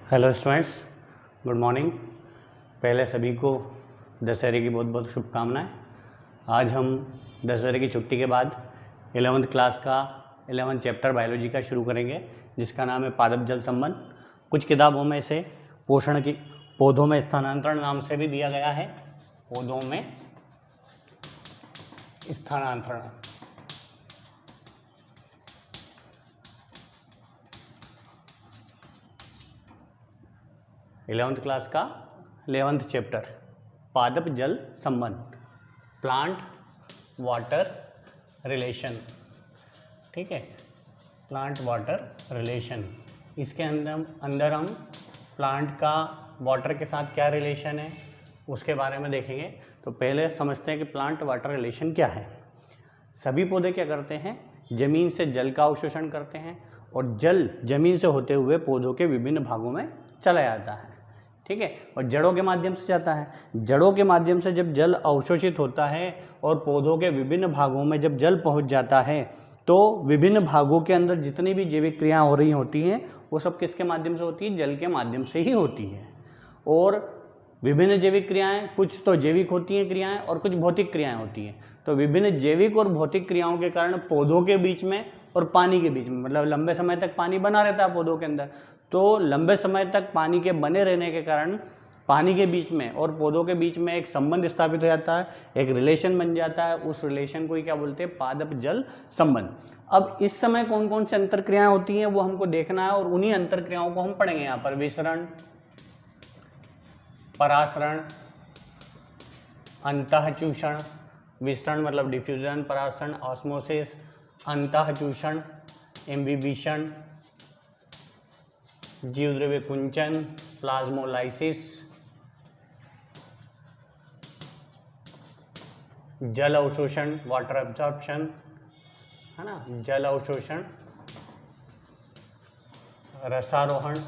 Hello students, good morning. पहले सभी को दशहरे की बहुत बहुत शुभकामनाएं। आज हम दशहरे की छुट्टी के बाद 11वीं क्लास का 11 चैप्टर बायोलॉजी का शुरू करेंगे, जिसका नाम है पादप जल संबंध। कुछ किताबों में इसे पोषण की पौधों में स्थानांतरण नाम से भी दिया गया है। पौधों में स्थानांतरण। इलेवंथ क्लास का 11th चैप्टर पादप जल संबंध, प्लांट वाटर रिलेशन। ठीक है, प्लांट वाटर रिलेशन। इसके अंदर हम प्लांट का वाटर के साथ क्या रिलेशन है उसके बारे में देखेंगे। तो पहले समझते हैं कि प्लांट वाटर रिलेशन क्या है। सभी पौधे क्या करते हैं, जमीन से जल का अवशोषण करते हैं और जल जमीन से होते हुए पौधों के विभिन्न भागों में चला जाता है। ठीक है, और जड़ों के माध्यम से जाता है। जड़ों के माध्यम से जब जल अवशोषित होता है और पौधों के विभिन्न भागों में जब जल पहुंच जाता है, तो विभिन्न भागों के अंदर जितनी भी जैविक क्रियाएं हो रही होती हैं वो सब किसके माध्यम से होती है, जल के माध्यम से ही होती है। और विभिन्न जैविक क्रियाएं, कुछ तो जैविक होती हैं क्रियाएं और कुछ भौतिक क्रियाएं होती हैं। तो विभिन्न जैविक और भौतिक क्रियाओं के कारण पौधों के बीच में और पानी के बीच में, मतलब लंबे समय तक पानी बना रहता है पौधों के अंदर, तो लंबे समय तक पानी के बने रहने के कारण पानी के बीच में और पौधों के बीच में एक संबंध स्थापित हो जाता है, एक रिलेशन बन जाता है। उस रिलेशन को ही क्या बोलते हैं, पादप जल संबंध। अब इस समय कौन कौन सी अंतरक्रियाएं होती हैं वो हमको देखना है और उन्हीं अंतरक्रियाओं को हम पढ़ेंगे यहाँ पर। विसरण, परासरण, अंतःचूषण। विसरण मतलब डिफ्यूजन, परासरण ऑस्मोसिस, अंतःचूषण इम्बिबिशन, जीवद्रव्य कुंचन प्लाज्मोलाइसिस, जल अवशोषण वाटर एब्जॉर्प्शन, है ना, जल अवशोषण, रसारोहण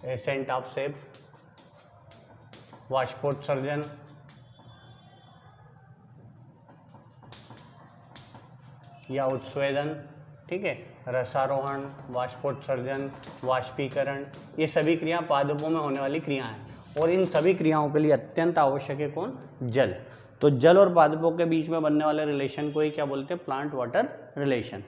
एसेंट ऑफ सेप, वाष्पोत्सर्जन, या उत्स्वेदन। ठीक है, रसारोहण, वाष्पोत्सर्जन, वाष्पीकरण, ये सभी क्रिया पादपों में होने वाली क्रियाएं हैं और इन सभी क्रियाओं के लिए अत्यंत आवश्यक है कौन, जल। तो जल और पादपों के बीच में बनने वाले रिलेशन को ही क्या बोलते हैं, प्लांट वाटर रिलेशन।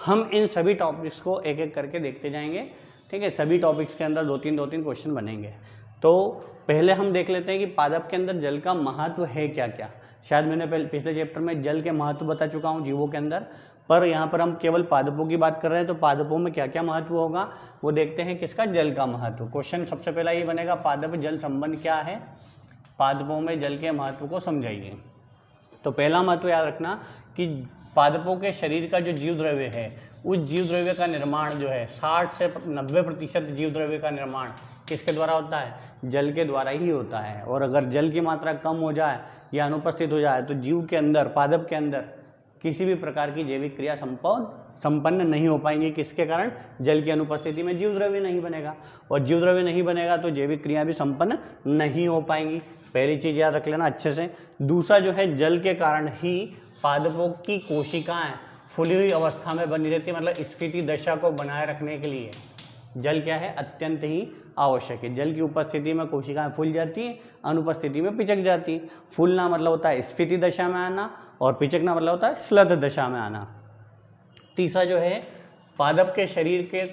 हम इन सभी टॉपिक्स को एक एक करके देखते जाएंगे। ठीक है, सभी टॉपिक्स के अंदर दो तीन क्वेश्चन बनेंगे। तो पहले हम देख लेते हैं कि पादप के अंदर जल का महत्व है क्या क्या। शायद मैंने पिछले चैप्टर में जल के महत्व बता चुका हूँ जीवों के अंदर, पर यहाँ पर हम केवल पादपों की बात कर रहे हैं। तो पादपों में क्या क्या महत्व होगा वो देखते हैं, किसका, जल का महत्व। क्वेश्चन सबसे पहला ये बनेगा, पादप जल संबंध क्या है, पादपों में जल के महत्व को समझाइए। तो पहला महत्व याद रखना कि पादपों के शरीर का जो जीव द्रव्य है, उस जीव द्रव्य का निर्माण जो है 60 से 90% जीव द्रव्य का निर्माण किसके द्वारा होता है, जल के द्वारा ही होता है। और अगर जल की मात्रा कम हो जाए या अनुपस्थित हो जाए तो जीव के अंदर, पादप के अंदर किसी भी प्रकार की जैविक क्रिया संपन्न नहीं हो पाएंगी। किसके कारण, जल की अनुपस्थिति में जीव द्रव्य नहीं बनेगा और जीव द्रव्य नहीं बनेगा तो जैविक क्रिया भी संपन्न नहीं हो पाएंगी। पहली चीज याद रख लेना अच्छे से। दूसरा जो है, जल के कारण ही पादपों की कोशिकाएं फूली हुई अवस्था में बनी रहती है, मतलब स्फीति दशा को बनाए रखने के लिए जल क्या है, अत्यंत ही आवश्यक है। जल की उपस्थिति में कोशिकाएं फूल जाती हैं, अनुपस्थिति में पिचक जाती हैं। फूलना मतलब होता है स्फीति दशा में आना और पिचकना मतलब होता है श्लथ दशा में आना। तीसरा जो है, पादप के शरीर के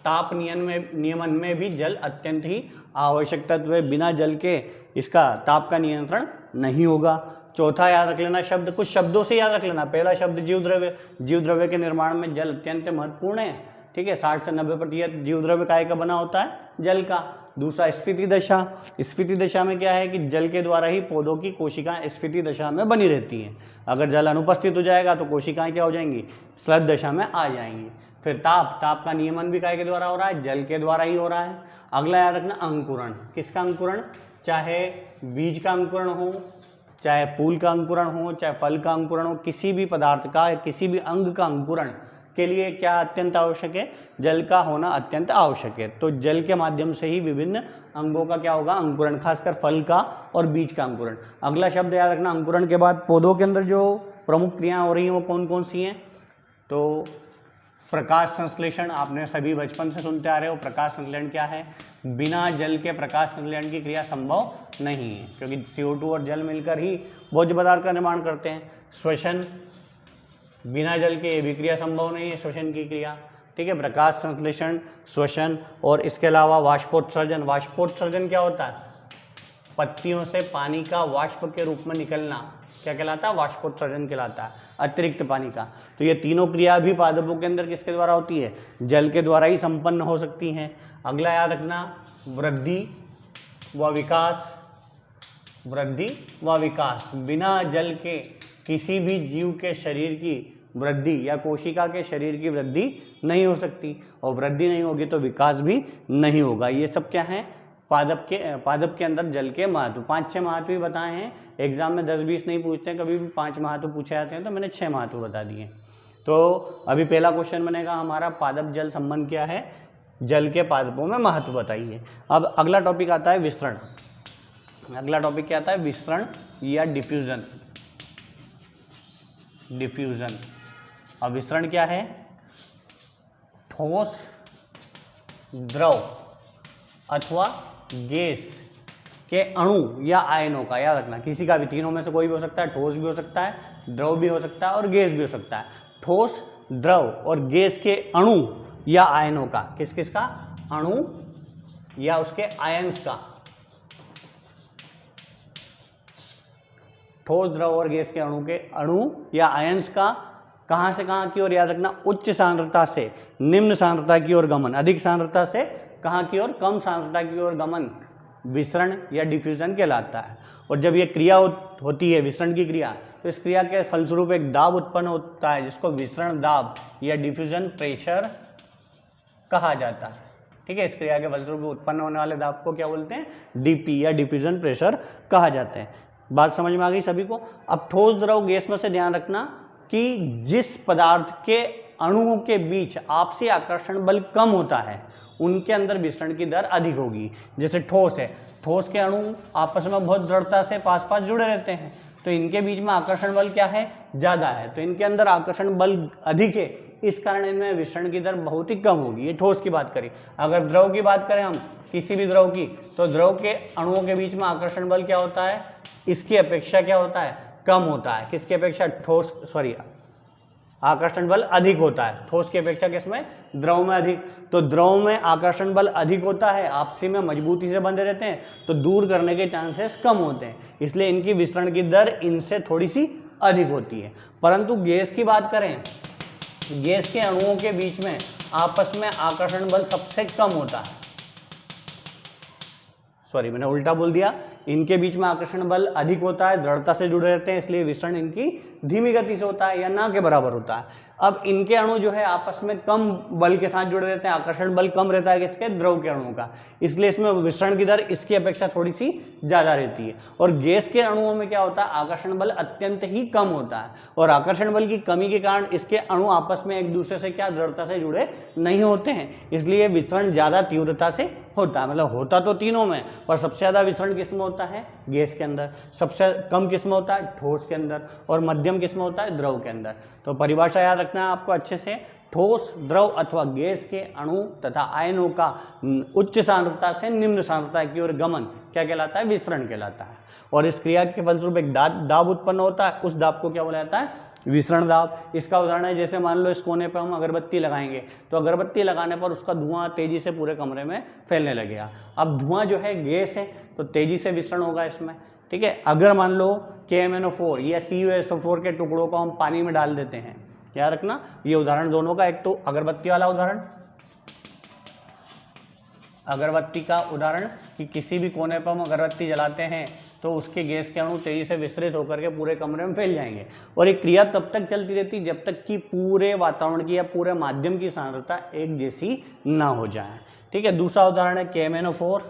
ताप नियमन में भी जल अत्यंत ही आवश्यक तत्व है। बिना जल के इसका ताप का नियंत्रण नहीं होगा। चौथा याद रख लेना, शब्द कुछ शब्दों से याद रख लेना। पहला शब्द जीव द्रव्य। जीव द्रव्य के निर्माण में जल अत्यंत महत्वपूर्ण है। ठीक है, 60 से 90% जीव द्रव्य काय का बना होता है, जल का। दूसरा स्फीति दशा। स्फीति दशा में क्या है कि जल के द्वारा ही पौधों की कोशिकाएं स्फीति दशा में बनी रहती हैं। अगर जल अनुपस्थित हो जाएगा तो कोशिकाएं क्या हो जाएंगी, श्लथ दशा में आ जाएंगी। फिर ताप का नियमन भी काय के द्वारा हो रहा है, जल के द्वारा ही हो रहा है। अगला याद रखना, अंकुरण। किसका अंकुरण, चाहे बीज का अंकुरण हो, चाहे फूल का अंकुरण हो, चाहे फल का अंकुरण हो, किसी भी पदार्थ का, किसी भी अंग का अंकुरण के लिए क्या अत्यंत आवश्यक है, जल का होना अत्यंत आवश्यक है। तो जल के माध्यम से ही विभिन्न अंगों का क्या होगा, अंकुरण, खासकर फल का और बीज का अंकुरण। अगला शब्द याद रखना, अंकुरण के बाद पौधों के अंदर जो प्रमुख क्रियाएं हो रही हैं वो कौन कौन सी हैं। तो प्रकाश संश्लेषण आपने सभी बचपन से सुनते आ रहे हो। प्रकाश संश्लेषण क्या है? बिना जल के प्रकाश संश्लेषण की क्रिया संभव नहीं है, क्योंकि CO2 और जल मिलकर ही भोज्य पदार्थ का निर्माण करते हैं। श्वसन, बिना जल के ये भी क्रिया संभव नहीं है, श्वसन की क्रिया, ठीक है। प्रकाश संश्लेषण, श्वसन, और इसके अलावा वाष्पोत्सर्जन। वाष्पोत्सर्जन क्या होता है? पत्तियों से पानी का वाष्प के रूप में निकलना, क्या कहलाता है? वाष्पोत्सर्जन कहलाता है, अतिरिक्त पानी का। तो ये तीनों क्रिया भी पादपों के अंदर किसके द्वारा होती है? जल के द्वारा ही संपन्न हो सकती हैं। अगला याद रखना, वृद्धि व विकास। वृद्धि व विकास, बिना जल के किसी भी जीव के शरीर की वृद्धि या कोशिका के शरीर की वृद्धि नहीं हो सकती, और वृद्धि नहीं होगी तो विकास भी नहीं होगा। ये सब क्या है? पादप के अंदर जल के महत्व। 5-6 महत्व भी बताए हैं, एग्जाम में 10-20 नहीं पूछते हैं, कभी भी 5 महत्व पूछे जाते हैं, तो मैंने 6 महत्व बता दिए। तो अभी पहला क्वेश्चन बनेगा हमारा, पादप जल संबंध क्या है? जल के पादपों में महत्व बताइए। अब अगला टॉपिक आता है विसरण। अगला टॉपिक क्या आता है? विसरण या डिफ्यूजन। डिफ्यूजन। अब विसरण क्या है? ठोस, द्रव अथवा गैस के अणु या आयनों का, याद रखना, किसी का भी, तीनों में से कोई भी हो सकता है। ठोस भी हो सकता है, द्रव भी हो सकता है, और गैस भी हो सकता है। ठोस, द्रव और गैस के अणु या आयनों का, किस किस का? अणु या उसके आयंस का। ठोस, द्रव और गैस के अणु या आयंस का कहां से कहां की ओर, याद रखना, उच्च सांद्रता से निम्न सांद्रता की ओर गमन, अधिक सांद्रता से कहां की ओर? कम सांद्रता की ओर गमन विसरण या डिफ्यूजन कहलाता है। और जब ये क्रिया होती है, विसरण की क्रिया, तो इस क्रिया के फलस्वरूप एक दाब उत्पन्न होता है, जिसको विसरण दाब या डिफ्यूजन प्रेशर कहा जाता है, ठीक है। इस क्रिया के फलस्वरूप उत्पन्न होने वाले दाब को क्या बोलते हैं? DP या डिफ्यूजन प्रेशर कहा जाता है। बात समझ में आ गई सभी को? अब ठोस, द्रव, गैस में से ध्यान रखना कि जिस पदार्थ के अणुओं के बीच आपसी आकर्षण बल कम होता है, उनके अंदर विसरण की दर अधिक होगी। जैसे ठोस है, ठोस के अणु आपस में बहुत दृढ़ता से पास पास जुड़े रहते हैं, तो इनके बीच में आकर्षण बल क्या है? ज़्यादा है, तो इनके अंदर आकर्षण बल अधिक है, इस कारण इनमें विसरण की दर बहुत ही कम होगी। ये ठोस की बात करें। अगर द्रव की बात करें हम, किसी भी द्रव की, तो द्रव के अणुओं के बीच में आकर्षण बल क्या होता है? इसकी अपेक्षा क्या होता है? कम होता है। किसकी अपेक्षा? आकर्षण बल अधिक होता है ठोस की अपेक्षा, किसमें? द्रव में अधिक। तो द्रव में आकर्षण बल अधिक होता है, आपसी में मजबूती से बंधे रहते हैं, तो दूर करने के चांसेस कम होते हैं, इसलिए इनकी विसरण की दर इनसे थोड़ी सी अधिक होती है। परंतु गैस की बात करें, गैस के अणुओं के बीच में आपस में आकर्षण बल सबसे कम होता है। मैंने उल्टा बोल दिया, इनके बीच में आकर्षण बल अधिक होता है, दृढ़ता से जुड़े रहते हैं, इसलिए विसरण इनकी धीमी गति से होता है या ना के बराबर होता है। अब इनके अणु जो है आपस में कम बल के साथ जुड़े रहते हैं, आकर्षण बल कम रहता है किसके? द्रव के अणुओं का, इसलिए इसमें विसरण की दर इसकी अपेक्षा थोड़ी सी ज्यादा रहती है। और गैस के अणुओं में क्या होता है? आकर्षण बल अत्यंत ही कम होता है, और आकर्षण बल की कमी के कारण इसके अणु आपस में एक दूसरे से क्या दृढ़ता से जुड़े नहीं होते हैं, इसलिए विसरण ज्यादा तीव्रता से होता है। मतलब होता तो तीनों में, पर सबसे ज्यादा विसरण किसमें होता है? गैस के अंदर। सबसे कम किसमें होता है? ठोस के अंदर। और मध्यम किसमें होता है? द्रव के अंदर। तो परिभाषा याद रखना है आपको अच्छे से, ठोस, द्रव अथवा गैस के अणु तथा आयनों का उच्च सांद्रता से निम्न सांद्रता की ओर गमन क्या कहलाता है? विसरण कहलाता है। और इस क्रिया के फलस्वरूप एक दाब उत्पन्न होता है, उस दाब को क्या बोला जाता है? विसरण दाब। इसका उदाहरण है, जैसे मान लो इस कोने पर हम अगरबत्ती लगाएंगे, तो अगरबत्ती लगाने पर उसका धुआं तेजी से पूरे कमरे में फैलने लगेगा। अब धुआं जो है गैस है, तो तेजी से विसरण होगा इसमें, ठीक है। अगर मान लो KMnO4 या CuSO4 के टुकड़ों को हम पानी में डाल देते हैं, याद रखना ये उदाहरण दोनों का, एक तो अगरबत्ती वाला उदाहरण, अगरबत्ती का उदाहरण कि किसी भी कोने पर हम अगरबत्ती जलाते हैं तो उसके गैस के अणु तेजी से विस्तृत होकर के पूरे कमरे में फैल जाएंगे, और ये क्रिया तब तक चलती रहती जब तक कि पूरे वातावरण की या पूरे माध्यम की सांद्रता एक जैसी ना हो जाए, ठीक है। दूसरा उदाहरण है KMnO4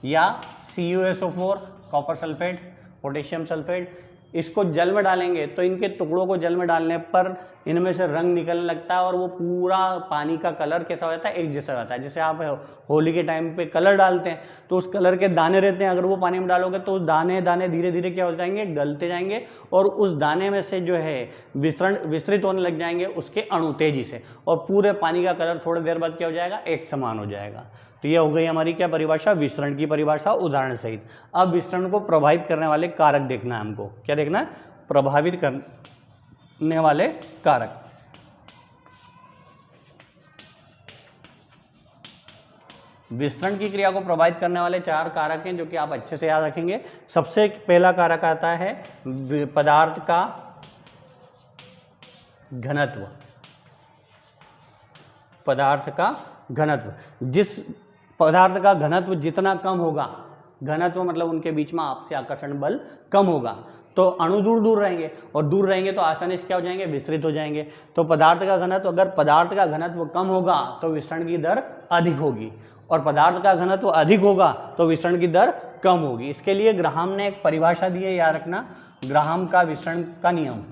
या CuSO4, copper sulphate, potassium sulphate, इसको जल में डालेंगे तो इनके टुकड़ों को जल में डालने पर इनमें से रंग निकलने लगता है और वो पूरा पानी का कलर कैसा हो जाता है, एक जैसा हो जाता है। जैसे आप होली के टाइम पे कलर डालते हैं तो उस कलर के दाने रहते हैं, अगर वो पानी में डालोगे तो उस दाने दाने धीरे धीरे क्या हो जाएंगे, गलते जाएंगे और उस दाने में से जो है विस्तृत होने लग जाएंगे उसके अणु तेजी से, और पूरे पानी का कलर थोड़ी देर बाद क्या हो जाएगा, एक समान हो जाएगा। तो ये हो गई हमारी क्या परिभाषा, विस्तरण की परिभाषा उदाहरण सहित। अब विस्तरण को प्रभावित करने वाले कारक देखना है हमको, क्या देखना है, प्रभावित करने वाले कारक। विस्तरण की क्रिया को प्रभावित करने वाले 4 कारक हैं जो कि आप अच्छे से याद रखेंगे। सबसे पहला कारक आता है पदार्थ का घनत्व। पदार्थ का घनत्व, जिस पदार्थ का घनत्व जितना कम होगा, घनत्व मतलब उनके बीच में आपसे आकर्षण बल कम होगा, तो अणु दूर दूर रहेंगे, और दूर रहेंगे तो आसानी से क्या हो जाएंगे, विस्तृत हो जाएंगे। तो पदार्थ का घनत्व, अगर पदार्थ का घनत्व कम होगा तो विस्तरण की दर अधिक होगी, और पदार्थ का घनत्व अधिक होगा तो विस्तरण की दर कम होगी। इसके लिए ग्राहम ने एक परिभाषा दी है, याद रखना, ग्राहम का विस्तरण का नियम।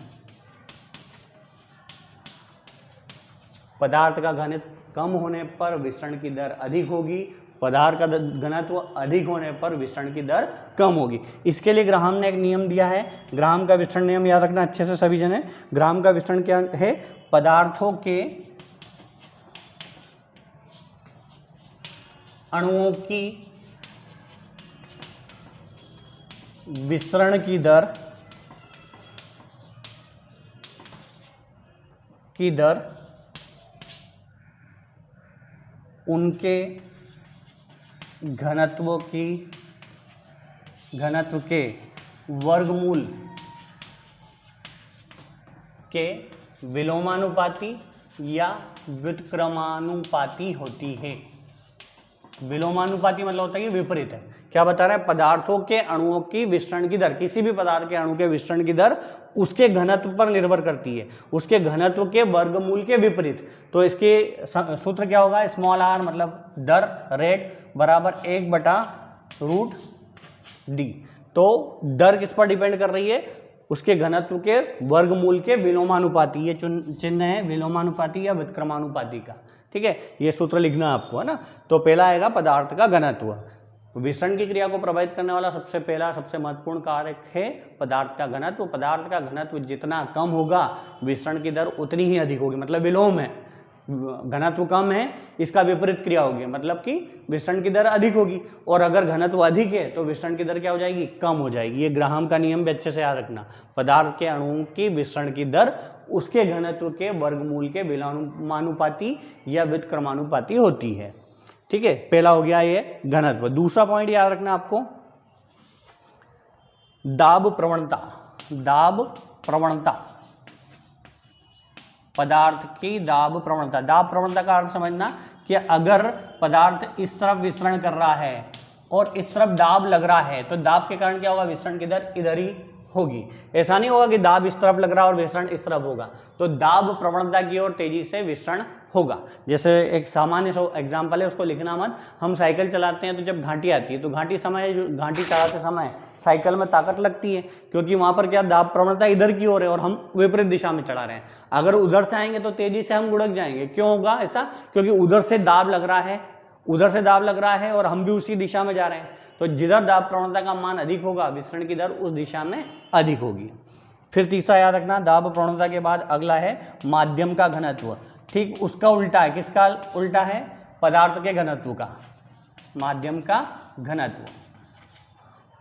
पदार्थ का घनत्व कम होने पर विस्तरण की दर अधिक होगी, पदार्थ का घनत्व अधिक होने पर विस्तरण की दर कम होगी। इसके लिए ग्राहम ने एक नियम दिया है, ग्राहम का विस्तरण नियम याद रखना अच्छे से सभी जने। ग्राहम का विस्तरण क्या है, पदार्थों के अणुओं की विस्तरण की दर उनके घनत्व के वर्गमूल के विलोमानुपाती या व्युत्क्रमानुपाती होती है। विलोमानुपाती मतलब होता है कि विपरीत है। क्या बता रहा है, पदार्थों के अणुओं की विस्तरण की दर, किसी भी पदार्थ के अणु के विस्तरण की दर उसके घनत्व पर निर्भर करती है, उसके घनत्व के वर्गमूल के विपरीत। तो इसके सूत्र क्या होगा, स्मॉल r मतलब दर, रेट बराबर 1/√d। तो दर किस पर डिपेंड कर रही है, उसके घनत्व के वर्गमूल के विलोमानुपाती। ये चिन्ह है विलोमानुपाती या व्युत्क्रमानुपाती का, ठीक है, ये सूत्र लिखना है आपको, है ना। तो पहला आएगा पदार्थ का घनत्व। विस्तरण की क्रिया को प्रभावित करने वाला सबसे महत्वपूर्ण कारक है पदार्थ का घनत्व। पदार्थ का घनत्व जितना कम होगा विस्तरण की दर उतनी ही अधिक होगी, मतलब विलोम है, घनत्व कम है, इसका विपरीत क्रिया होगी, मतलब कि विस्तरण की दर अधिक होगी, और अगर घनत्व अधिक है तो विस्तरण की दर क्या हो जाएगी, कम हो जाएगी। ये ग्राहम का नियम भी अच्छे से याद रखना, पदार्थ के अणुओं की विस्तरण की दर उसके घनत्व के वर्गमूल के विलोमानुपाती या व्युत्क्रमानुपाती होती है, ठीक है। पहला हो गया ये घनत्व। दूसरा पॉइंट याद रखना आपको, दाब प्रवणता। दाब प्रवणता, पदार्थ की दाब प्रवणता। दाब प्रवणता का अर्थ समझना कि अगर पदार्थ इस तरफ विस्तरण कर रहा है और इस तरफ दाब लग रहा है तो दाब के कारण क्या होगा, विस्तरण की दर इधर ही होगी। ऐसा नहीं होगा कि दाब इस तरफ लग रहा है और विस्तरण इस तरफ होगा, तो दाब प्रवणता की ओर तेजी से विस्तरण होगा। जैसे एक सामान्य एग्जाम्पल है, उसको लिखना मत। हम साइकिल चलाते हैं तो जब घाटी आती है तो घाटी चलाते समय साइकिल में ताकत लगती है, क्योंकि वहां पर क्या दाब प्रवणता इधर की ओर है और हम विपरीत दिशा में चला रहे हैं। अगर उधर से आएंगे तो तेजी से हम लुढ़क जाएंगे। क्यों होगा ऐसा, क्योंकि उधर से दाब लग रहा है और हम भी उसी दिशा में जा रहे हैं। तो जिधर दाब प्रवणता का मान अधिक होगा विस्तरण की दर उस दिशा में अधिक होगी। फिर तीसरा याद रखना, दाब प्रवणता के बाद अगला है माध्यम का घनत्व। ठीक उसका उल्टा है, किसका उल्टा है, पदार्थ के घनत्व का। माध्यम का घनत्व,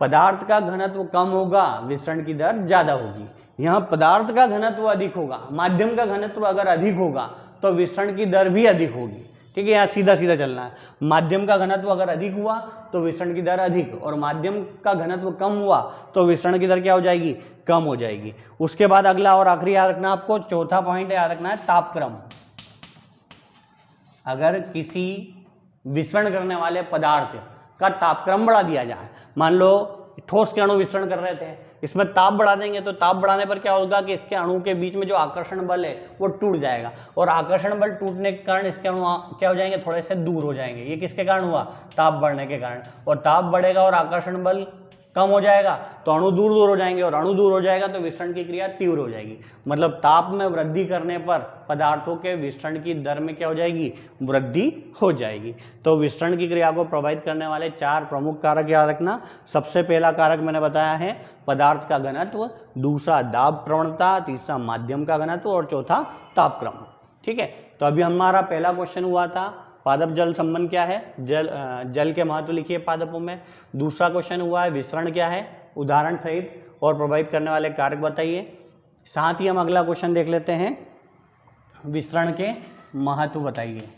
पदार्थ का घनत्व कम होगा विस्तरण की दर ज्यादा होगी। यहाँ पदार्थ का घनत्व अधिक होगा, माध्यम का घनत्व अगर अधिक होगा तो विस्तरण की दर भी अधिक होगी, ठीक है। यहाँ सीधा सीधा चलना है। माध्यम का घनत्व अगर अधिक हुआ तो विस्तरण की दर अधिक, और माध्यम का घनत्व कम हुआ तो विस्तरण की दर क्या हो जाएगी, कम हो जाएगी। उसके बाद अगला और आखिरी याद रखना आपको, चौथा पॉइंट याद रखना है तापक्रम। अगर किसी विस्तरण करने वाले पदार्थ का तापक्रम बढ़ा दिया जाए, मान लो ठोस के अणु विस्तरण कर रहे थे, इसमें ताप बढ़ा देंगे तो ताप बढ़ाने पर क्या होगा कि इसके अणु के बीच में जो आकर्षण बल है वो टूट जाएगा, और आकर्षण बल टूटने के कारण इसके अणु क्या हो जाएंगे, थोड़े से दूर हो जाएंगे। ये किसके कारण हुआ, ताप बढ़ने के कारण। और ताप बढ़ेगा और आकर्षण बल कम हो जाएगा तो अणु दूर दूर हो जाएंगे, और अणु दूर हो जाएगा तो विसरण की क्रिया तीव्र हो जाएगी। मतलब ताप में वृद्धि करने पर पदार्थों के विसरण की दर में क्या हो जाएगी, वृद्धि हो जाएगी। तो विसरण की क्रिया को प्रभावित करने वाले 4 प्रमुख कारक याद रखना। सबसे पहला कारक मैंने बताया है पदार्थ का घनत्व, दूसरा दाब प्रवणता, तीसरा माध्यम का घनत्व और चौथा तापक्रम। ठीक है, तो अभी हमारा पहला क्वेश्चन हुआ था पादप जल संबंध क्या है, जल के महत्व लिखिए पादपों में। दूसरा क्वेश्चन हुआ है विसरण क्या है, उदाहरण सहित और प्रभावित करने वाले कारक बताइए। साथ ही हम अगला क्वेश्चन देख लेते हैं, विसरण के महत्व बताइए।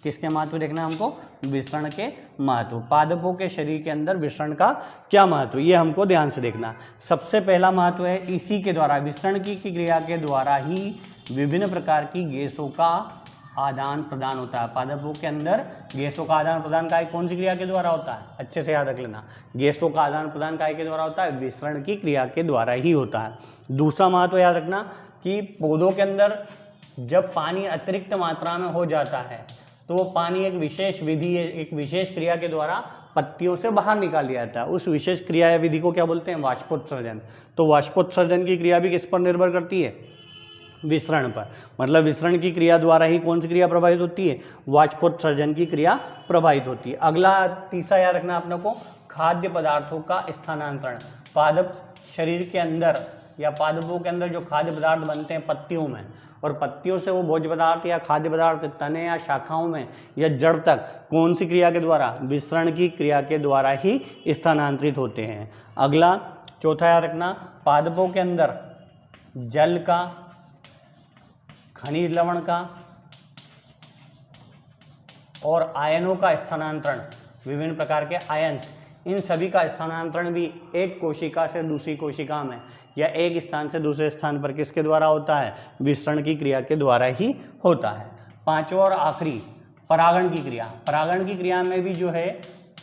किसके महत्व देखना है हमको, विसरण के महत्व। पादपों के शरीर के अंदर विसरण का क्या महत्व, ये हमको ध्यान से देखना। सबसे पहला महत्व है इसी के द्वारा, विसरण की क्रिया के द्वारा ही विभिन्न प्रकार की गैसों का आदान प्रदान होता है। पादपों के अंदर गैसों का आदान प्रदान काय कौन सी क्रिया के द्वारा होता है, अच्छे से याद रख लेना। गैसों का आदान प्रदान काय के द्वारा होता है, विसरण की क्रिया के द्वारा ही होता है। दूसरा महत्व याद रखना कि पौधों के अंदर जब पानी अतिरिक्त मात्रा में हो जाता है तो वो पानी एक विशेष विधि, एक विशेष क्रिया के द्वारा पत्तियों से बाहर निकाल लिया जाता है। उस विशेष क्रिया या विधि को क्या बोलते हैं, वाष्पोत्सर्जन। तो वाष्पोत्सर्जन की क्रिया भी किस पर निर्भर करती है, विसरण पर। मतलब विसरण की क्रिया द्वारा ही कौन सी क्रिया प्रभावित होती है, वाष्पोत्सर्जन की क्रिया प्रभावित होती है। अगला तीसरा याद रखना अपने को, खाद्य पदार्थों का स्थानांतरण। पादप शरीर के अंदर या पादपों के अंदर जो खाद्य पदार्थ बनते हैं पत्तियों में, और पत्तियों से वो भोज्य पदार्थ या खाद्य पदार्थ तने या शाखाओं में या जड़ तक कौन सी क्रिया के द्वारा, विसरण की क्रिया के द्वारा ही स्थानांतरित होते हैं। अगला चौथा याद रखना, पादपों के अंदर जल का, खनिज लवण का और आयनों का स्थानांतरण, विभिन्न प्रकार के आयन्स, इन सभी का स्थानांतरण भी एक कोशिका से दूसरी कोशिका में या एक स्थान से दूसरे स्थान पर किसके द्वारा होता है, विसरण की क्रिया के द्वारा ही होता है। पांचवा और आखिरी, परागण की क्रिया। परागण की क्रिया में भी जो है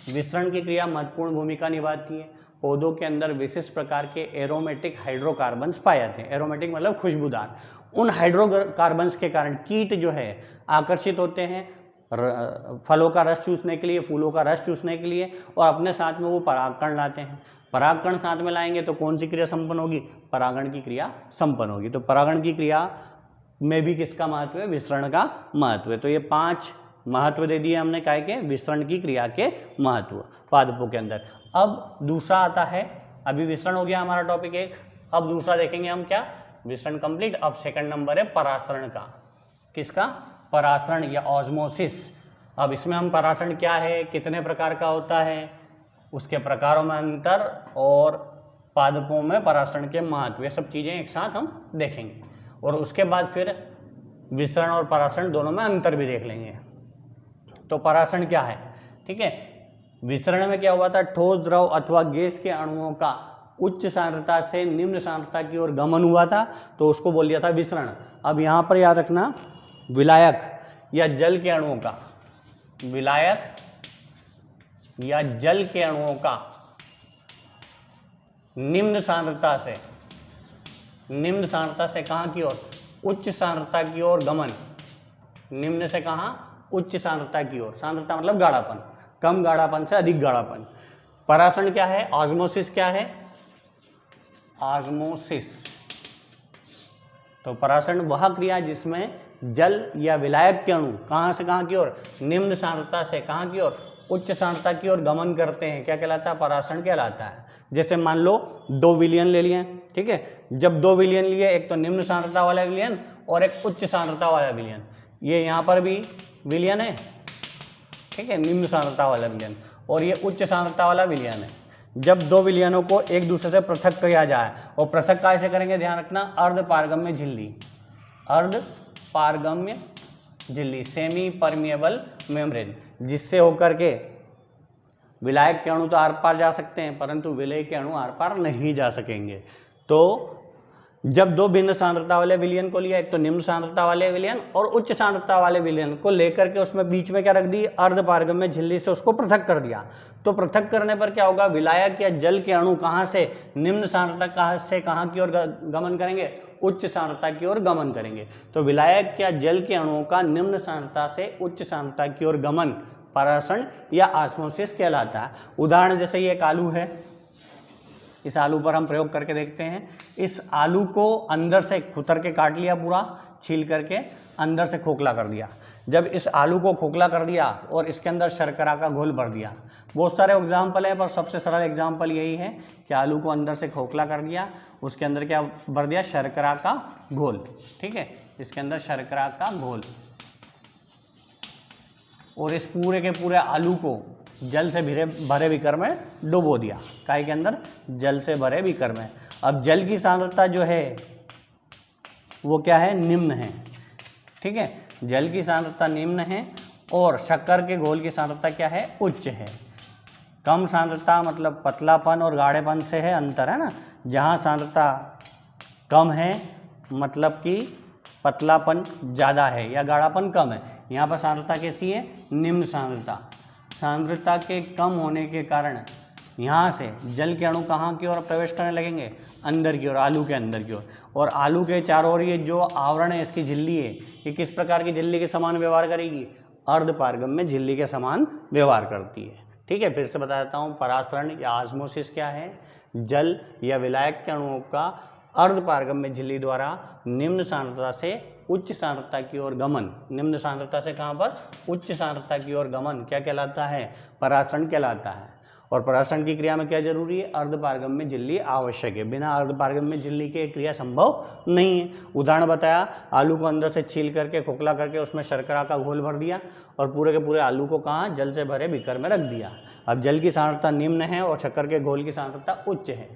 विसरण की क्रिया महत्वपूर्ण भूमिका निभाती है। पौधों के अंदर विशिष्ट प्रकार के एरोमेटिक हाइड्रोकार्बन्स पाए जाते हैं। एरोमेटिक मतलब खुशबूदार। उन हाइड्रोकार्बन्स के कारण कीट जो है आकर्षित होते हैं फलों का रस चूसने के लिए, फूलों का रस चूसने के लिए, और अपने साथ में वो परागकण लाते हैं। परागकण साथ में लाएंगे तो कौन सी क्रिया संपन्न होगी, परागण की क्रिया संपन्न होगी। तो परागण की क्रिया में भी किसका महत्व है, विसरण का महत्व है। तो ये 5 महत्व दे दिए हमने काय के, विसरण की क्रिया के महत्व पादपों के अंदर। अब दूसरा आता है, अभी विसरण हो गया हमारा टॉपिक 1, अब दूसरा देखेंगे हम क्या, विसरण कंप्लीट। अब सेकंड नंबर है परासरण का। किसका, परासरण या ऑस्मोसिस। अब इसमें हम परासरण क्या है, कितने प्रकार का होता है, उसके प्रकारों में अंतर और पादपों में परासरण के महत्व, ये सब चीज़ें एक साथ हम देखेंगे। और उसके बाद फिर विसरण और परासरण दोनों में अंतर भी देख लेंगे। तो परासरण क्या है, ठीक है। विसरण में क्या हुआ था, ठोस द्रव अथवा गैस के अणुओं का उच्च सांद्रता से निम्न सांद्रता की ओर गमन हुआ था, तो उसको बोल दिया था विसरण। अब यहाँ पर याद रखना, विलायक या जल के अणुओं का, विलायक या जल के अणुओं का निम्न सांद्रता से कहां की ओर, उच्च सांद्रता की ओर गमन। निम्न से कहां, उच्च सांद्रता की ओर। सांद्रता मतलब गाढ़ापन, कम गाढ़ापन से अधिक गाढ़ापन। परासरण क्या है, ऑस्मोसिस क्या है, ऑस्मोसिस। तो परासरण वह क्रिया जिसमें जल या विलायक के अणु कहां से कहां की ओर, निम्न सांद्रता से कहां की ओर, उच्च सांद्रता की ओर गमन करते हैं, क्या कहलाता है, परासरण कहलाता है। जैसे मान लो 2 विलयन ले लिए, ठीक है। जब 2 विलयन लिए, एक तो निम्न सांद्रता वाला विलयन और एक उच्च सांद्रता वाला विलयन, ये यहाँ पर भी विलयन है, ठीक है, निम्न सांद्रता वाला विलयन, और ये उच्च सांद्रता वाला विलयन है। जब 2 विलयनों को एक दूसरे से पृथक किया जाए, और पृथक कैसे करेंगे, ध्यान रखना, अर्धपारगम्य झिल्ली, अर्धपारगम्य झिल्ली, सेमी परमिएबल मेम्ब्रेन, जिससे होकर के विलायक के अणु तो आर पार जा सकते हैं, परंतु विलय के अणु आर पार नहीं जा सकेंगे। तो जब 2 भिन्न सांद्रता वाले विलयन को लिया, एक तो निम्न सांद्रता वाले विलयन और उच्च सांद्रता वाले विलयन को लेकर के उसमें बीच में क्या रख दी, अर्धपारगम्य झिल्ली से उसको पृथक कर दिया। तो पृथक करने पर क्या होगा, विलायक या जल के अणु कहाँ से निम्न सांद्रता से कहाँ की ओर गमन करेंगे, उच्च सांद्रता की ओर गमन करेंगे। तो विलायक या जल के अणुओं का निम्न सांद्रता से उच्च सांद्रता की ओर गमन परासरण या ऑस्मोसिस कहलाता है। उदाहरण जैसे ये एक आलू है, इस आलू पर हम प्रयोग करके देखते हैं। इस आलू को अंदर से कुतर के काट लिया, पूरा छील करके अंदर से खोखला कर दिया। जब इस आलू को खोखला कर दिया और इसके अंदर शर्करा का घोल भर दिया, बहुत सारे एग्जाम्पल है पर सबसे सरल एग्जाम्पल यही है कि आलू को अंदर से खोखला कर दिया, उसके अंदर क्या भर दिया, शर्करा का घोल। ठीक है, इसके अंदर शर्करा का घोल, और इस पूरे के पूरे आलू को जल से भरे बीकर में डुबो दिया। काय के अंदर, जल से भरे बीकर में। अब जल की सांद्रता जो है वो क्या है, निम्न है। ठीक है, जल की सांद्रता निम्न है और शक्कर के घोल की सांद्रता क्या है, उच्च है। कम सांद्रता मतलब पतलापन और गाढ़ेपन से है अंतर, है ना। जहाँ सांद्रता कम है मतलब कि पतलापन ज़्यादा है या गाढ़ापन कम है। यहाँ पर सांद्रता कैसी है, निम्न सांद्रता। सांद्रता के कम होने के कारण यहाँ से जल के अणु कहाँ की ओर प्रवेश करने लगेंगे, अंदर की ओर, आलू के अंदर की ओर। और आलू के चारों ओर ये जो आवरण है, इसकी झिल्ली है, ये किस प्रकार की झिल्ली के समान व्यवहार करेगी, अर्धपारगम्य झिल्ली के समान व्यवहार करती है। ठीक है, फिर से बता देता हूँ, परासरण या ऑस्मोसिस क्या है, जल या विलायक के अणुओं का अर्धपारगम्य झिल्ली द्वारा निम्न सांद्रता से उच्च सांद्रता की ओर गमन। निम्न सांद्रता से कहाँ पर, उच्च सांद्रता की ओर गमन क्या कहलाता है, परासरण कहलाता है। और परासरण की क्रिया में क्या जरूरी है, अर्धपारगम्य झिल्ली आवश्यक है। बिना अर्धपारगम्य झिल्ली के क्रिया संभव नहीं है। उदाहरण बताया, आलू को अंदर से छील करके खोखला करके उसमें शर्करा का घोल भर दिया और पूरे के पूरे आलू को कहाँ, जल से भरे बीकर में रख दिया। अब जल की सांद्रता निम्न है और शक्कर के घोल की सांद्रता उच्च है,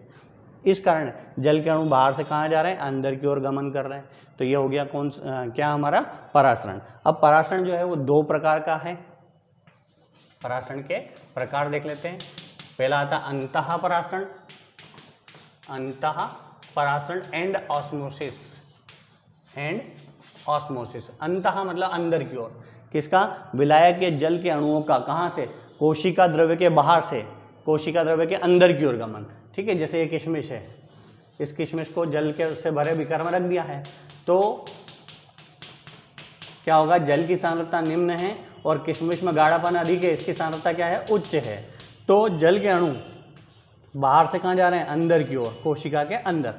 इस कारण जल के अणु बाहर से कहाँ जा रहे हैं, अंदर की ओर गमन कर रहे हैं। तो ये हो गया क्या हमारा, परासरण। अब परासरण जो है वो दो प्रकार का है। परासरण के प्रकार देख लेते हैं। पहला आता अंतः परासरण, अंतः परासरण एंड ऑस्मोसिस, एंड ऑस्मोसिस। अंतः मतलब अंदर की ओर, किसका, विलायक के जल के अणुओं का कहाँ से, कोशिका द्रव्य के बाहर से कोशिका द्रव्य के अंदर की ओर गमन। ठीक है, जैसे ये किशमिश है, इस किशमिश को जल के से भरे बीकर में रख दिया है, तो क्या होगा, जल की सांद्रता निम्न है और किशमिश में गाढ़ापन अधिक है, इसकी सांद्रता क्या है, उच्च है। तो जल के अणु बाहर से कहाँ जा रहे हैं, अंदर की ओर, कोशिका के अंदर।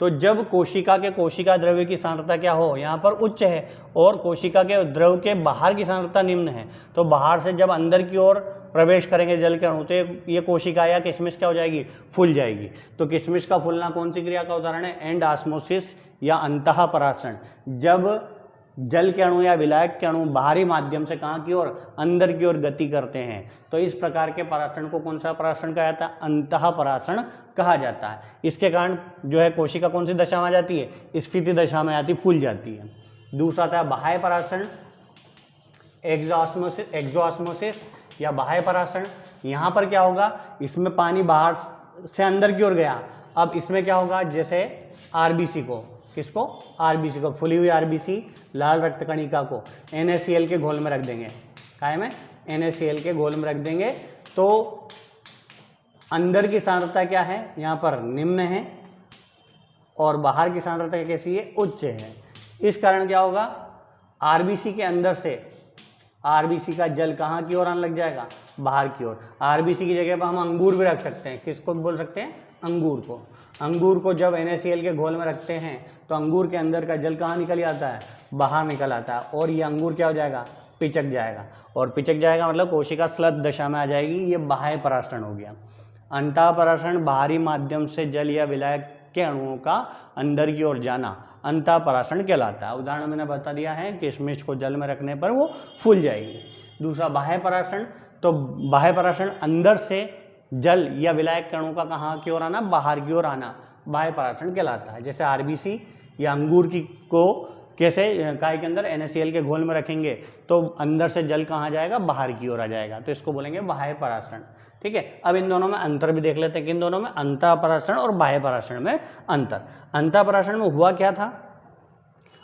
तो जब कोशिका के कोशिका द्रव्य की सांद्रता क्या हो, यहाँ पर उच्च है और कोशिका के द्रव के बाहर की सांद्रता निम्न है, तो बाहर से जब अंदर की ओर प्रवेश करेंगे जल के अणु, तो ये कोशिका या किशमिश क्या हो जाएगी, फूल जाएगी। तो किशमिश का फूलना कौन सी क्रिया का उदाहरण है, एंड ऑस्मोसिस या अंतः परासरण। जब जल के अणु या विलायक के अणु बाहरी माध्यम से कहाँ की ओर, अंदर की ओर गति करते हैं, तो इस प्रकार के परासरण को कौन सा परासरण कहा जाता है, अंतः परासरण कहा जाता है। इसके कारण जो है कोशिका कौन सी दशा में आ जाती है, स्फीति दशा में आती, फूल जाती है। दूसरा था बाह्य परासरण, एक्सोऑस्मोसिस या बाह्य परासरण। यहाँ पर क्या होगा, इसमें पानी बाहर से अंदर की ओर गया। अब इसमें क्या होगा, जैसे आरबीसी को, किसको, आरबीसी को, फूली हुई आरबीसी लाल रक्त कणिका को NaCl के घोल में रख देंगे। काय में, NaCl के घोल में रख देंगे, तो अंदर की सांद्रता क्या है, यहाँ पर निम्न है और बाहर की सांद्रता कैसी है, उच्च है। इस कारण क्या होगा, आरबीसी के अंदर से आरबीसी का जल कहाँ की ओर आने लग जाएगा, बाहर की ओर। आरबीसी की जगह पर हम अंगूर भी रख सकते हैं। किसको बोल सकते हैं, अंगूर को। अंगूर को जब NaCl के घोल में रखते हैं तो अंगूर के अंदर का जल कहाँ निकल आता है, बाहर निकल आता है, और ये अंगूर क्या हो जाएगा, पिचक जाएगा। और पिचक जाएगा मतलब कोशिका स्लत दशा में आ जाएगी। ये बाह्य परासरण हो गया। अंतः परासरण बाहरी माध्यम से जल या विलायक के अणुओं का अंदर की ओर जाना अंतः परासरण कहलाता है। उदाहरण मैंने बता दिया है, किशमिश को जल में रखने पर वो फूल जाएगी। दूसरा बाह्य परासरण, तो बाह्य परासरण अंदर से जल या विलायक के अणु का कहाँ की ओर आना, बाहर की ओर आना, बाह्य परासरण कहलाता है। जैसे आरबीसी या अंगूर की को कैसे काय के अंदर NaCl के घोल में रखेंगे तो अंदर से जल कहाँ जाएगा, बाहर की ओर आ जाएगा, तो इसको बोलेंगे बाह्य परासरण। ठीक है, अब इन दोनों में अंतर भी देख लेते हैं कि इन दोनों में अंतः परासरण और बाह्य परासरण में अंतर। अंतः परासरण में हुआ क्या था,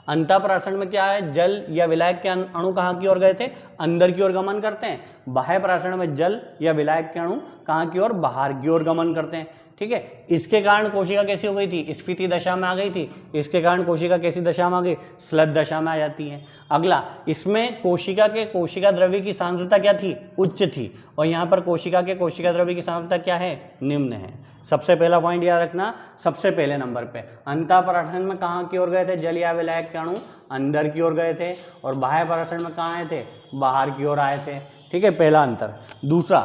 अंतः परासरण में क्या है, जल या विलायक के अणु कहाँ की ओर गए थे, अंदर की ओर गमन करते हैं। बाह्य परासरण में जल या विलायक के अणु कहाँ की ओर, बाहर की ओर गमन करते हैं। ठीक है। इसके कारण कोशिका कैसी हो गई थी, स्फीति दशा में आ गई थी। इसके कारण कोशिका कैसी दशा में आ गई, स्लग दशा में आ जाती है। अगला, इसमें कोशिका के कोशिका द्रव्य की सांद्रता क्या थी, उच्च थी, और यहाँ पर कोशिका के कोशिका द्रव्य की सांद्रता क्या है, निम्न है। सबसे पहला पॉइंट याद रखना, सबसे पहले नंबर पे अंतःपराशरण में कहाँ की ओर गए थे, जल या विलायक के अणु अंदर की ओर गए थे, और बाह्य पराशरण में कहाँ आए थे, बाहर की ओर आए थे। ठीक है, पहला अंतर। दूसरा,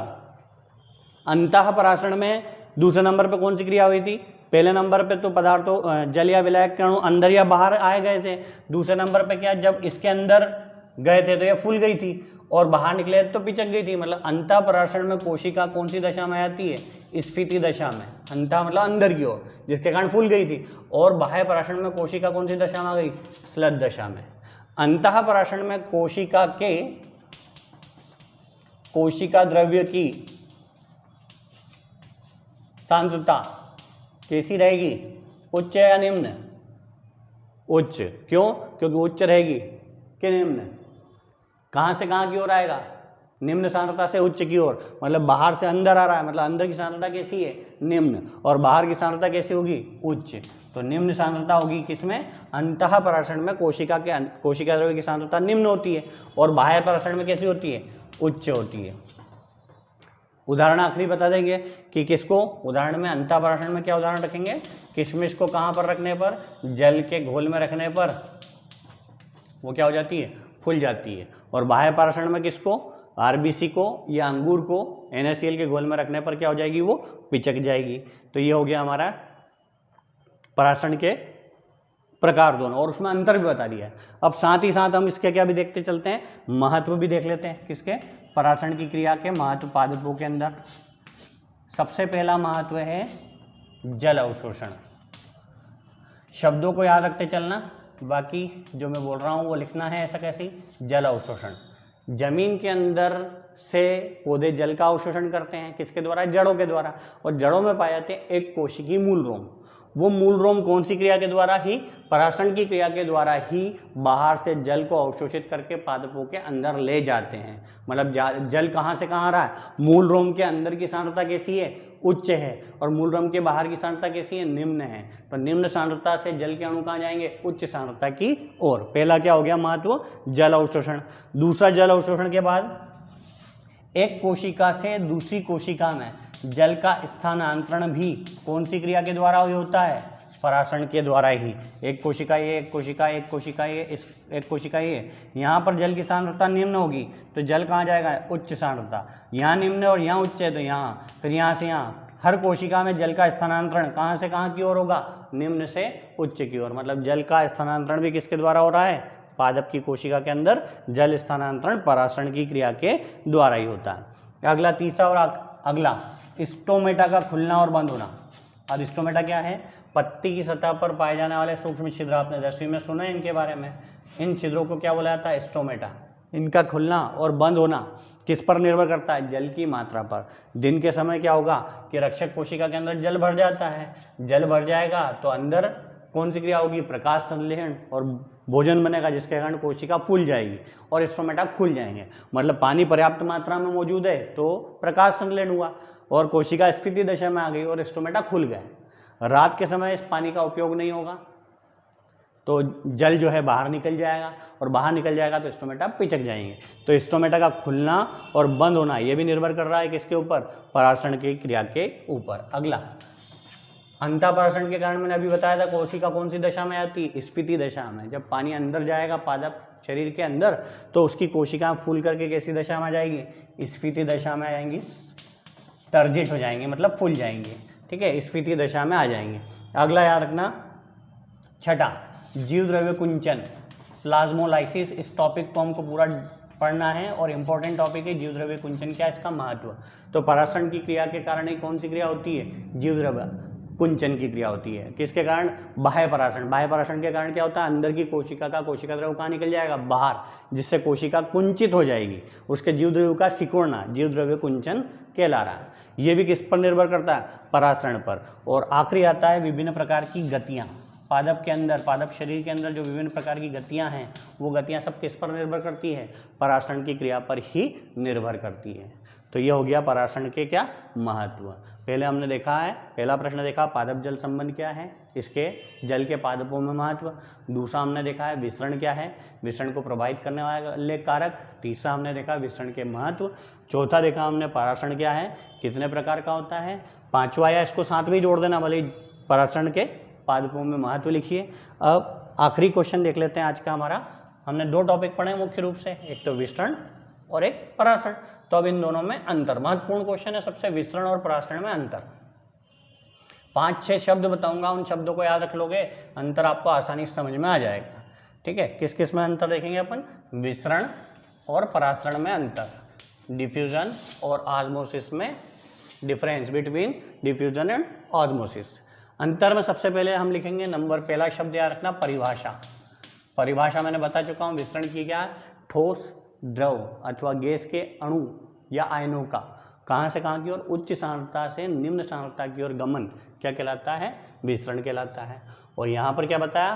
अंतःपराशरण में दूसरे नंबर पे कौन सी क्रिया हुई थी, पहले नंबर पे तो पदार्थों जल या विलायक के अणु अंदर या बाहर आए गए थे। दूसरे नंबर पे क्या, जब इसके अंदर गए थे तो ये फूल गई थी, और बाहर निकले तो पिचक गई थी। मतलब अंतःपराशरण में कोशिका कौन सी दशा में आती है, स्फीति दशा में। अंतः मतलब अंदर की ओर, जिसके कारण फूल गई थी। और बाह्य पराशरण में कोशिका कौन सी दशा में आ गई, स्लग दशा में। अंतःपराशरण में कोशिका के कोशिका द्रव्य की सांद्रता कैसी रहेगी, उच्च या निम्न, उच्च। क्यों, क्योंकि उच्च रहेगी कि निम्न, कहां से कहां की ओर आएगा, निम्न सांद्रता से उच्च की ओर। मतलब बाहर से अंदर आ रहा है, मतलब अंदर की सांद्रता कैसी है, निम्न, और बाहर की सांद्रता कैसी होगी, उच्च। तो निम्न सांद्रता होगी किसमें, अंतःपराशरण में कोशिका द्रव्य की सांद्रता निम्न होती है, और बाह्य पराशरण में कैसी होती है, उच्च होती है। उदाहरण आखिरी बता देंगे कि किसको, उदाहरण में अंतःपराशरण में क्या उदाहरण रखेंगे, किशमिश को कहां पर रखने पर, जल के घोल में रखने पर वो क्या हो जाती है, फूल जाती है। और बाह्य पराशरण में किसको, आरबीसी को या अंगूर को NaCl के घोल में रखने पर क्या हो जाएगी, वो पिचक जाएगी। तो ये हो गया हमारा पराशरण के प्रकार दोनों, और उसमें अंतर भी बता दिया है। अब साथ ही साथ हम इसके क्या भी देखते चलते हैं, महत्व भी देख लेते हैं। किसके, पराशरण की क्रिया के महत्व पादपों के अंदर। सबसे पहला महत्व है जल अवशोषण। शब्दों को याद रखते चलना, बाकी जो मैं बोल रहा हूँ वो लिखना है ऐसा कैसे ही। जल अवशोषण, जमीन के अंदर से पौधे जल का अवशोषण करते हैं, किसके द्वारा, जड़ों के द्वारा। और जड़ों में पाए जाते हैं एक कोशिकीय मूल रोम। वो मूल रोम कौन सी क्रिया के द्वारा ही, पराशरण की क्रिया के द्वारा ही बाहर से जल को अवशोषित करके पादपों के अंदर ले जाते हैं। मतलब जल कहाँ से कहाँ आ रहा है, मूल रोम के अंदर की सांद्रता कैसी है, उच्च है, और मूल रोम के बाहर की सांद्रता कैसी है, निम्न है। तो निम्न सांद्रता से जल के अणु कहाँ जाएंगे, उच्च सांद्रता की ओर। पहला क्या हो गया महत्व, जल अवशोषण। दूसरा, जल अवशोषण के बाद एक कोशिका से दूसरी कोशिका में जल का स्थानांतरण भी कौन सी क्रिया के द्वारा होता है, पराशरण के द्वारा ही। एक कोशिका ये, एक कोशिका ये, एक कोशिका ये। यहाँ पर जल की सांद्रता निम्न होगी तो जल कहाँ जाएगा, उच्च सांद्रता। यहाँ निम्न और यहाँ उच्च है तो यहाँ, फिर यहाँ से यहाँ। हर कोशिका में जल का स्थानांतरण कहाँ से कहाँ की ओर होगा, निम्न से उच्च की ओर। मतलब जल का स्थानांतरण भी किसके द्वारा हो रहा है, पादप की कोशिका के अंदर जल स्थानांतरण पराशरण की क्रिया के द्वारा ही होता है। अगला, तीसरा और अगला, स्टोमेटा का खुलना और बंद होना। अब स्टोमेटा क्या है, पत्ती की सतह पर पाए जाने वाले सूक्ष्म छिद्र। आपने 10वीं में सुना है इनके बारे में। इन छिद्रों को क्या बोला जाता है, स्टोमेटा। इनका खुलना और बंद होना किस पर निर्भर करता है, जल की मात्रा पर। दिन के समय क्या होगा कि रक्षक कोशिका के अंदर जल भर जाता है। जल भर जाएगा तो अंदर कौन सी क्रिया होगी, प्रकाश संश्लेषण, और भोजन बनेगा, जिसके कारण कोशिका फूल जाएगी और स्टोमेटा खुल जाएंगे। मतलब पानी पर्याप्त मात्रा में मौजूद है तो प्रकाश संश्लेषण हुआ और कोशिका स्फीति दशा में आ गई और स्टोमेटा खुल गए। रात के समय इस पानी का उपयोग नहीं होगा तो जल जो है बाहर निकल जाएगा, और बाहर निकल जाएगा तो स्टोमेटा पिचक जाएंगे। तो स्टोमेटा का खुलना और बंद होना ये भी निर्भर कर रहा है किसके ऊपर, पराशरण की क्रिया के ऊपर। अगला, अंतःपराशरण के कारण मैंने अभी बताया था कोशिका कौन सी दशा में आती है, स्फीति दशा में। जब पानी अंदर जाएगा पादप शरीर के अंदर तो उसकी कोशिकाएं फूल करके कैसी दशा में आ जाएगी, स्फीति दशा में आ जाएंगी, टर्जिट हो जाएंगे, मतलब फूल जाएंगे। ठीक है, स्फीति दशा में आ जाएंगे। अगला याद रखना, छठा, जीव द्रव्य कुंचन, प्लाज्मोलाइसिस। इस टॉपिक को हमको पूरा पढ़ना है और इम्पोर्टेंट टॉपिक है जीव द्रव्य कुंचन, क्या इसका महत्व। तो पराशरण की क्रिया के कारण ही कौन सी क्रिया होती है, जीव द्रव्य कुंचन की क्रिया होती है। किसके कारण, बाह्य पराशरण। बाह्य पराशरण के कारण क्या होता है, अंदर की कोशिका का कोशिका द्रव्य कहाँ निकल जाएगा, बाहर, जिससे कोशिका कुंचित हो जाएगी। उसके जीव द्रव्य का सिकुड़ना जीव द्रव्य कुंचन कहला रहा है। ये भी किस पर निर्भर करता है, पराशरण पर। और आखिरी आता है विभिन्न प्रकार की गतियाँ। पादप के अंदर, पादप शरीर के अंदर जो विभिन्न प्रकार की गतियाँ हैं वो गतियाँ सब किस पर निर्भर करती है, पराशरण की क्रिया पर ही निर्भर करती है। तो ये हो गया पराशरण के क्या महत्व। पहले हमने देखा है, पहला प्रश्न देखा पादप जल संबंध क्या है, इसके जल के पादपों में महत्व। दूसरा हमने देखा है विसरण क्या है, विसरण को प्रभावित करने वाले कारक। तीसरा हमने देखा विसरण के महत्व। चौथा देखा हमने परासरण क्या है, कितने प्रकार का होता है। पांचवा या इसको साथ में जोड़ देना, भले परासरण के पादपों में महत्व लिखिए। अब आखिरी क्वेश्चन देख लेते हैं आज का हमारा। हमने दो टॉपिक पढ़े मुख्य रूप से, एक तो विसरण और एक परासरण। तो अब इन दोनों में अंतर, महत्वपूर्ण क्वेश्चन है सबसे, विसरण और परासरण में अंतर। 5-6 शब्द बताऊंगा, उन शब्दों को याद रख लोगे, अंतर आपको आसानी से समझ में आ जाएगा। ठीक है, किस किस में अंतर देखेंगे अपन, विसरण और परासरण में अंतर, डिफ्यूजन और ऑस्मोसिस में difference between diffusion and osmosis. अंतर में सबसे पहले हम लिखेंगे नंबर, पहला शब्द याद रखना परिभाषा। परिभाषा मैंने बता चुका हूँ, विसरण की क्या है, ठोस, द्रव अथवा गैस के अणु या आयनों का कहाँ से कहाँ की ओर उच्च सांद्रता से निम्न सांद्रता की ओर गमन क्या कहलाता है, विसरण कहलाता है। और यहाँ पर क्या बताया,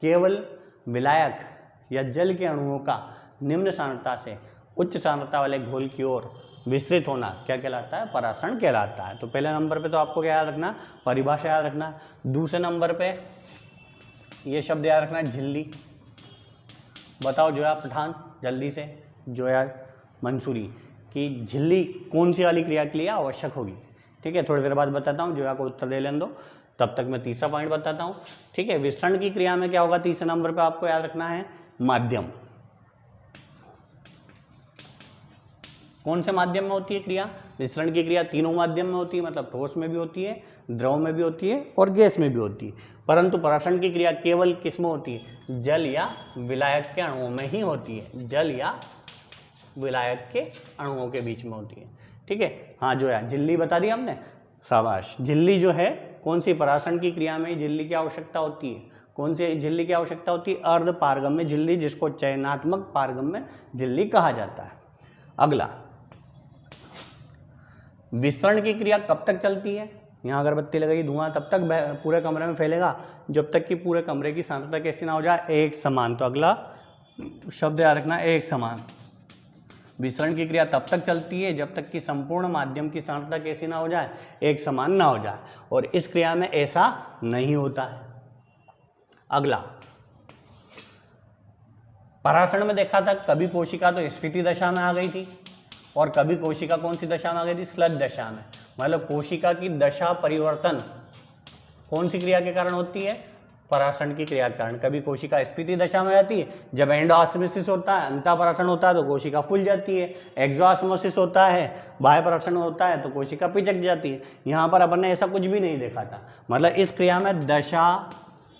केवल विलायक या जल के अणुओं का निम्न सांद्रता से उच्च सांद्रता वाले घोल की ओर विस्तृत होना क्या कहलाता है, परासरण कहलाता है। तो पहले नंबर पे तो आपको क्या याद रखना, परिभाषा याद रखना। दूसरे नंबर पे ये शब्द याद रखना, झिल्ली। बताओ जोया पठान जल्दी से, जोया मंसूरी की झिल्ली कौन सी वाली क्रिया के लिए आवश्यक होगी। ठीक है, थोड़ी देर बाद बताता हूँ, जोया को उत्तर दे लेने दो, तब तक मैं तीसरा पॉइंट बताता हूँ। ठीक है, विसरण की क्रिया में क्या होगा, तीसरे नंबर पे आपको याद रखना है माध्यम। कौन से माध्यम में होती है क्रिया, विसरण की क्रिया तीनों माध्यम में होती है, मतलब ठोस में भी होती है, द्रव में भी होती है और गैस में भी होती है। परंतु परासरण की क्रिया केवल किस में होती है, जल या विलायक के अणुओं में ही होती है, जल या विलायक के अणुओं के बीच में होती है। ठीक है, हाँ जो है झिल्ली बता दी हमने, शाबाश। झिल्ली जो है कौन सी, परासरण की क्रिया में झिल्ली की आवश्यकता होती है, कौन सी झिल्ली की आवश्यकता होती है, अर्ध पारगम्य झिल्ली, जिसको चयनात्मक पारगम्य झिल्ली कहा जाता है। अगला, विसरण की क्रिया कब तक चलती है, यहाँ अगरबत्ती लगाई, धुआं तब तक पूरे कमरे में फैलेगा जब तक कि पूरे कमरे की सांद्रता कैसी ना हो जाए, एक समान। तो अगला शब्द याद रखना, एक समान। विसरण की क्रिया तब तक चलती है जब तक कि संपूर्ण माध्यम की सांद्रता कैसी ना हो जाए, एक समान ना हो जाए, और इस क्रिया में ऐसा नहीं होता है। अगला, परासरण में देखा था कभी कोशिका तो स्फीति दशा में आ गई थी और कभी कोशिका कौन सी दशा में आ गई थी, स्लग दशा में। मतलब कोशिका की दशा परिवर्तन कौन सी क्रिया के कारण होती है, परासरण की क्रिया के कारण। कभी कोशिका स्फीति दशा में आती है, जब एंडोऑस्मोसिस होता है, अंतःपरासरण होता है तो कोशिका फूल जाती है। एक्सोऑस्मोसिस होता है, बाह्य परासरण होता है तो कोशिका पिचक जाती है। यहाँ पर अपन ने ऐसा कुछ भी नहीं देखा था, मतलब इस क्रिया में दशा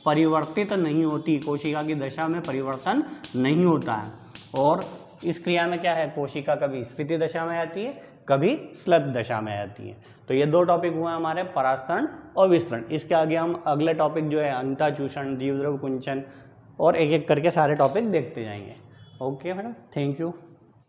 परिवर्तित नहीं होती, कोशिका की दशा में परिवर्तन नहीं होता है। और इस क्रिया में क्या है, कोशिका कभी स्फीति दशा में आती है, कभी स्लग दशा में आती है। तो ये दो टॉपिक हुए हमारे, परासरण और विसरण। इसके आगे हम अगले टॉपिक जो है अंतःचूषण, जीवद्रव्य कुंचन और एक एक करके सारे टॉपिक देखते जाएंगे। Okay madam, thank you.